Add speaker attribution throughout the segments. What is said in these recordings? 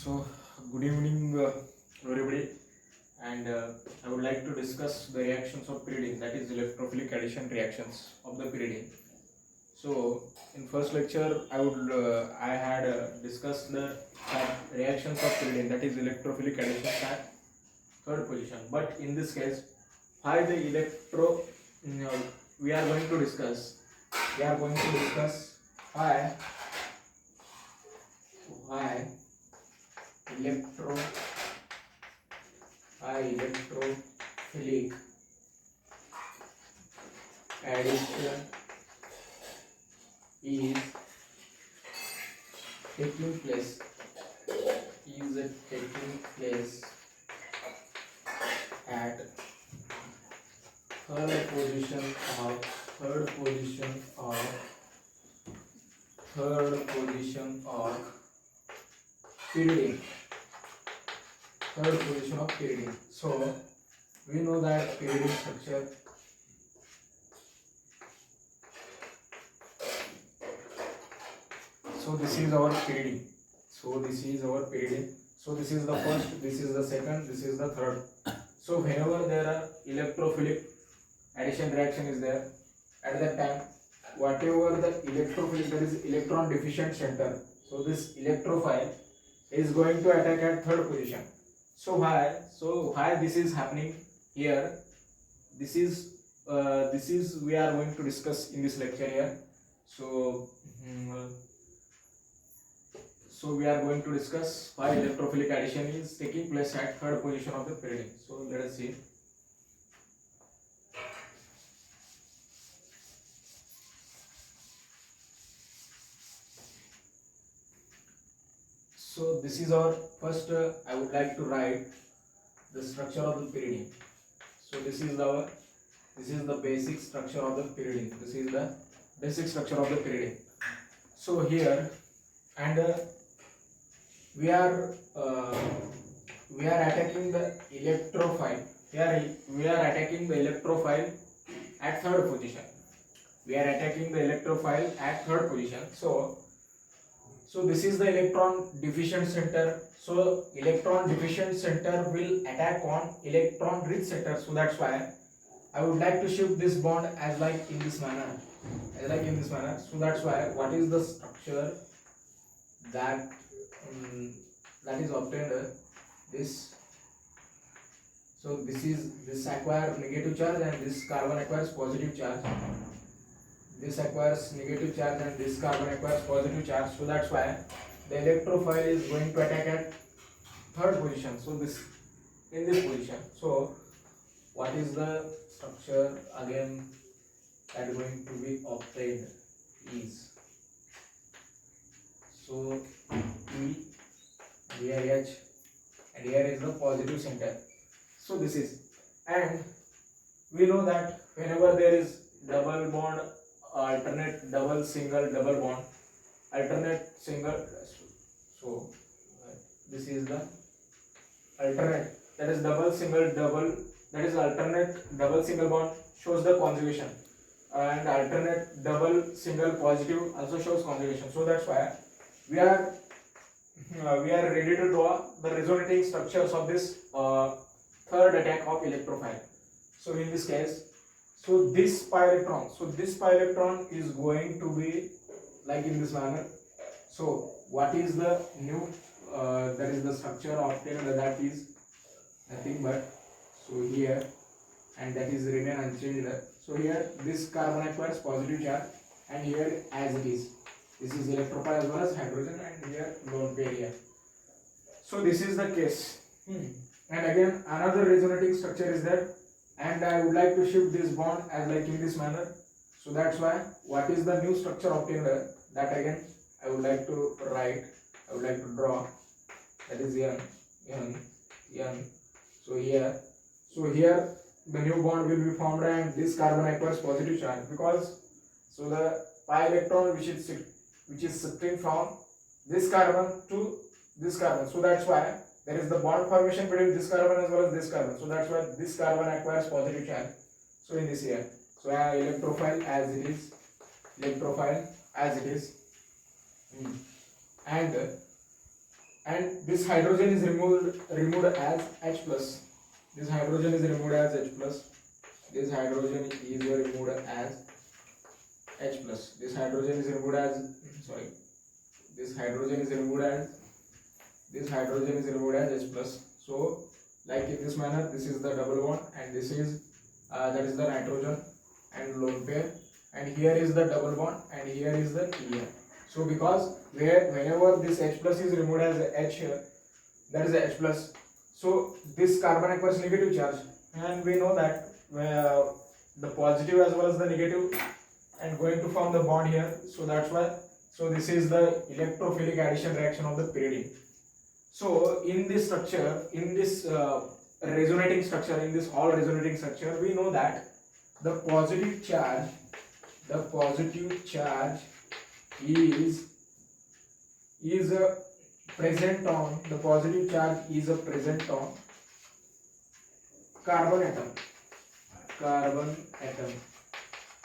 Speaker 1: So, good evening, everybody, and I would like to discuss the reactions of pyridine, that is electrophilic addition reactions of the pyridine. So, in first lecture, I had discussed the reactions of pyridine, that is electrophilic addition at third position. But in this case, why the we are going to discuss. We are going to discuss why electro electrophilic addition is taking place at third position of pyridine. So we know that pyridine structure. So this is our pyridine. So this is the first, this is the second, this is the third. So whenever there are electrophilic addition reaction is there, at that time whatever the electrophilic, that is electron deficient center, so this electrophile is going to attack at third position. So why this is happening here? This is we are going to discuss in this lecture here. So we are going to discuss why electrophilic addition is taking place at third position of the pyridine. So let us see. So this is our first. I would like to write the structure of the pyridine. So this is the basic structure of the pyridine. This is the basic structure of the pyridine. So here and we are attacking the electrophile. Here we are attacking the electrophile at third position. So this is the electron deficient center. So electron deficient center will attack on electron rich center. So that's why I would like to shift this bond as like in this manner. So that's why what is the structure that is obtained this. So this acquires negative charge and this carbon acquires positive charge. This acquires negative charge and this carbon acquires positive charge. So that's why the electrophile is going to attack at third position. So this in this position. So what is the structure again that is going to be obtained is, so E, here H, and here is the positive center. So this is, and we know that whenever there is double bond, alternate double single double bond, alternate single, so this is the alternate, that is double single double, that is alternate double single bond shows the conjugation, and alternate double single positive also shows conjugation. So that's why we are ready to draw the resonating structures of this third attack of electrophile. So in this case, so this pi electron is going to be like in this manner. So what is the new that is the structure obtained, that is nothing but, so here, and that is remain unchanged. So here this carbon acquires positive charge, and here as it is, this is electrophile as well as hydrogen, and here lone pair here. So this is the case. And again another resonating structure is there, and I would like to shift this bond as like in this manner. So that's why what is the new structure obtained, that again I would like to write, I would like to draw, that is N. So here the new bond will be formed, and this carbon acquires positive charge, because so the pi electron which is shifting from this carbon to this carbon. So that's why there is the bond formation between this carbon as well as this carbon. So that's why this carbon acquires positive charge. So in this here, so electrophile as it is, and and this hydrogen is removed as H plus. This hydrogen is removed as H plus. This hydrogen is removed as H plus. This hydrogen is removed as this hydrogen is removed as H plus. So like in this manner, this is the double bond and this is that is the nitrogen and lone pair, and here is the double bond and here is the EN. So because whenever this H plus is removed as H here, that is the H plus, so this carbon acquires negative charge, and we know that the positive as well as the negative and going to form the bond here. So that's why, so this is the electrophilic addition reaction of the pyridine. So in this structure, in this resonating structure, in this Hall resonating structure, we know that the positive charge is present on carbon atom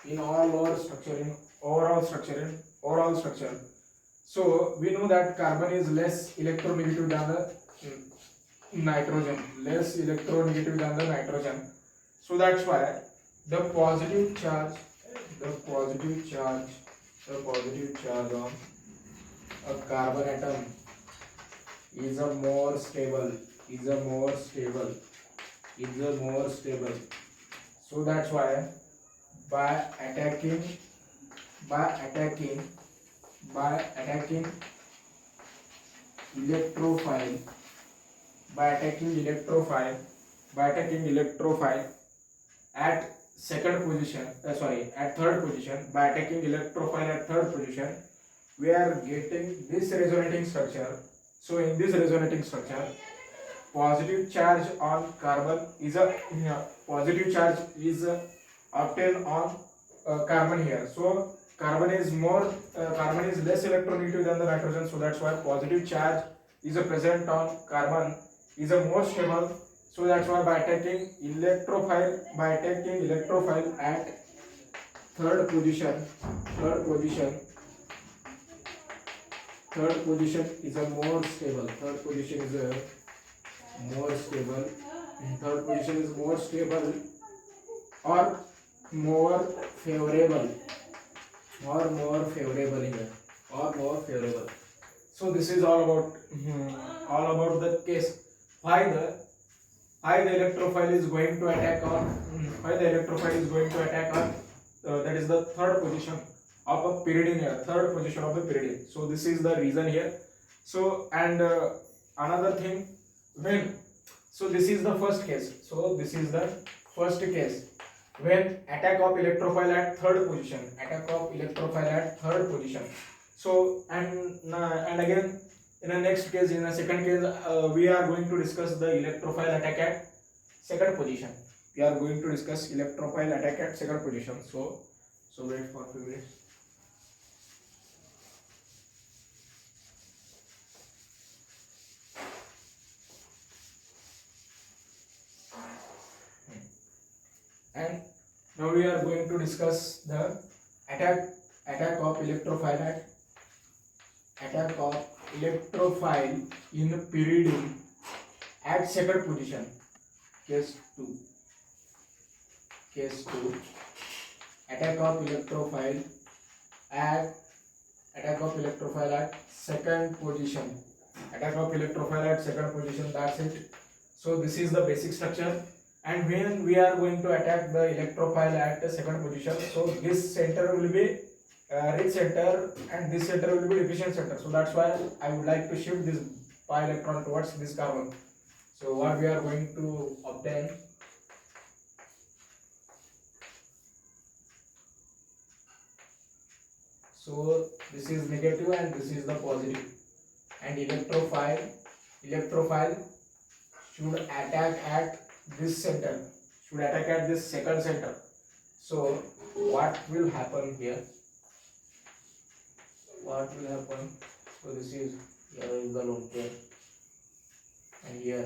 Speaker 1: in all our structure, in overall structure. So we know that carbon is less electronegative than the nitrogen, so that's why the positive charge on a carbon atom is a more stable. So that's why by attacking electrophile at third position, we are getting this resonating structure. So in this resonating structure, positive charge on carbon is obtained on carbon here. So carbon is less electronegative than the nitrogen, so that's why positive charge is present on carbon is more stable. So that's why by attacking electrophile at third position is a more stable. Third position is more stable or more favorable here. So this is all about the case why the electrophile is going to attack on that is the third position of a pyridine here, so this is the reason here. So and another thing, this is the first case. When attack of electrophile at third position. So and again in the next case, in the second case, we are going to discuss the electrophile attack at second position. So wait for a few minutes. And now we are going to discuss the attack of electrophile in pyridine at second position. Case 2. Attack of electrophile at second position. That's it. So this is the basic structure. And when we are going to attack the electrophile at the second position, so this center will be rich center and this center will be deficient center. So that's why I would like to shift this pi electron towards this carbon. So what we are going to obtain, so this is negative and this is the positive, and electrophile should attack at this center, second center. So what will happen here? So this is, here is the lone pair and here.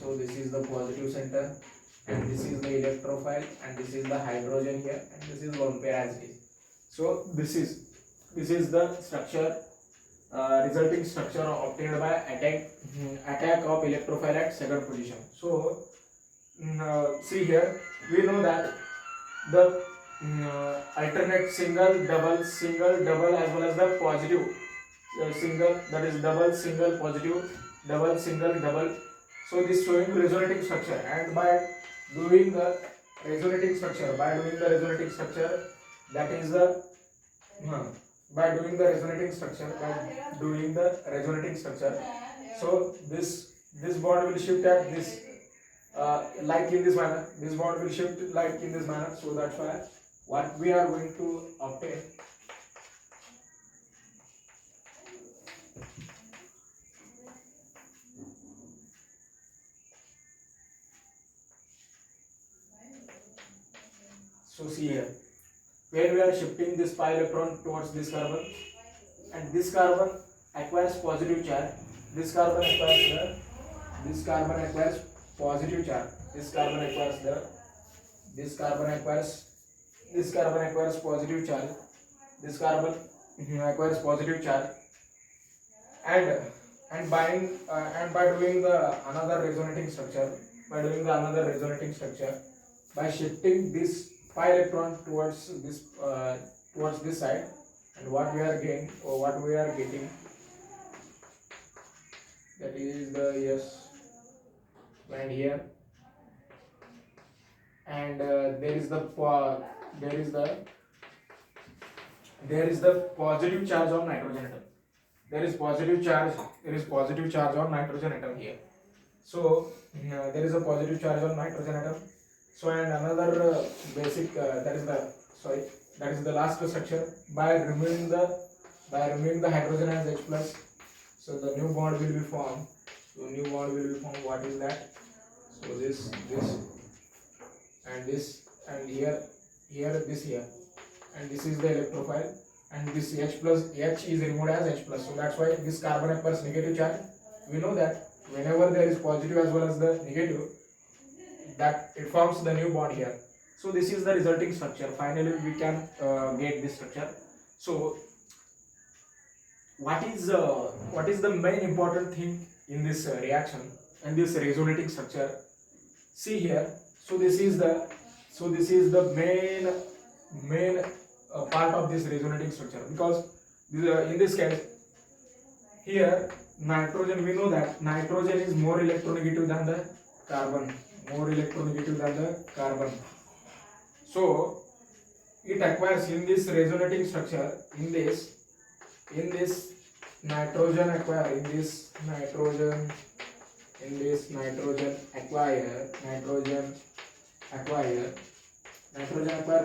Speaker 1: So this is the positive center and this is the electrophile and this is the hydrogen here and this is lone pair as it is. So this is the structure resulting structure obtained by attack of electrophile at second position. So see here, we know that the alternate single double as well as the positive single, that is double single positive double single double. So this showing resonating structure, and by doing the resonating structure, that is the by doing the resonating structure, so this bond will shift at this like in this manner. This bond will shift like in this manner. So that's why what we are going to obtain, so see here, when we are shifting this pi electron towards this carbon, and this carbon acquires positive charge, this carbon acquires positive charge, this carbon acquires positive charge, this carbon acquires positive charge, and by doing the another resonating structure, by shifting this pi electron towards this side, and what we are getting, that is the yes and here, and there is the positive charge on nitrogen atom. There is positive charge on nitrogen atom here. So there is a positive charge on nitrogen atom. So and another basic that is the last structure. By removing the hydrogen as H plus, so the new bond will be formed. What is that? So this and this, and here this here, and this is the electrophile, and this H is removed as H plus. So that's why this carbon acquires negative charge. We know that whenever there is positive as well as the negative, that it forms the new bond here. So this is the resulting structure. Finally we can get this structure. So what is the main important thing in this reaction and this resonating structure? See here, so this is the main part of this resonating structure, because in this case here nitrogen, we know that nitrogen is more electronegative than the carbon, so it acquires in this resonating structure, in this nitrogen acquire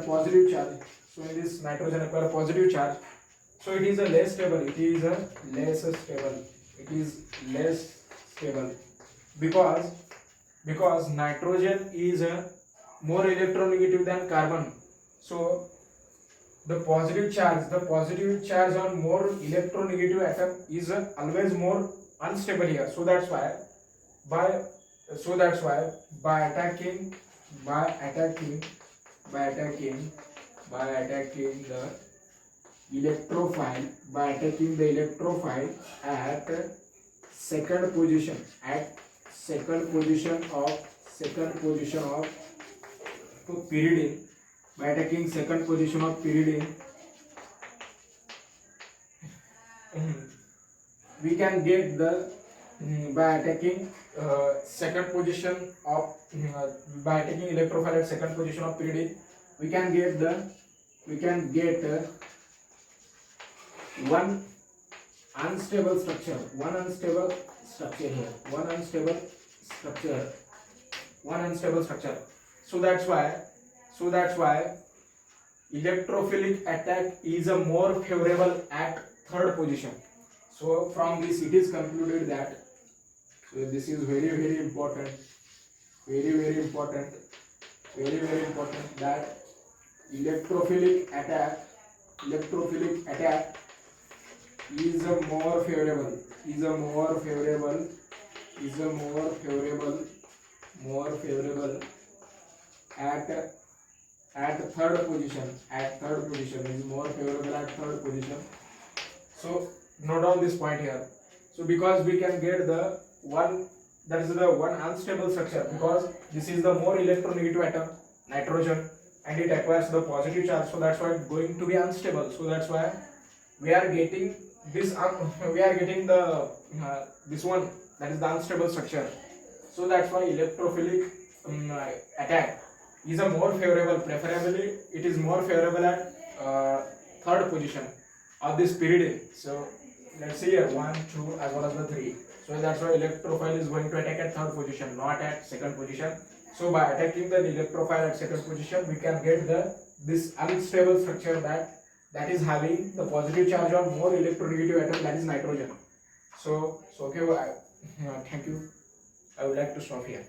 Speaker 1: positive charge. So in this nitrogen acquire positive charge, so it is less stable, because nitrogen is more electronegative than carbon. So the positive charge on more electronegative atom is always more unstable here. So that's why by attacking the electrophile, at second position of pyridine, by attacking second position of pyridine, we can get the by attacking second position of by attacking electrophile at second position of pyridine, we can get one unstable structure here, one unstable structure. So that's why electrophilic attack is a more favorable at third position. So from this it is concluded that, so this is very important, that electrophilic attack is a more favorable at third position, is more favorable at third position. So note down this point here. So because we can get the one, that is the one unstable structure, because this is the more electronegative atom, nitrogen, and it acquires the positive charge, so that's why it's going to be unstable. So that's why we are getting this we are getting the this one, that is the unstable structure. So that's why electrophilic attack is a more favorable, preferably it is more favorable at third position of this pyridine. So let's see here 1, 2 as well as the 3. So that's why electrophile is going to attack at third position, not at second position. So by attacking the electrophile at second position, we can get the this unstable structure that is having the positive charge on more electronegative atom, that is nitrogen. So okay, thank you. I would like to stop here.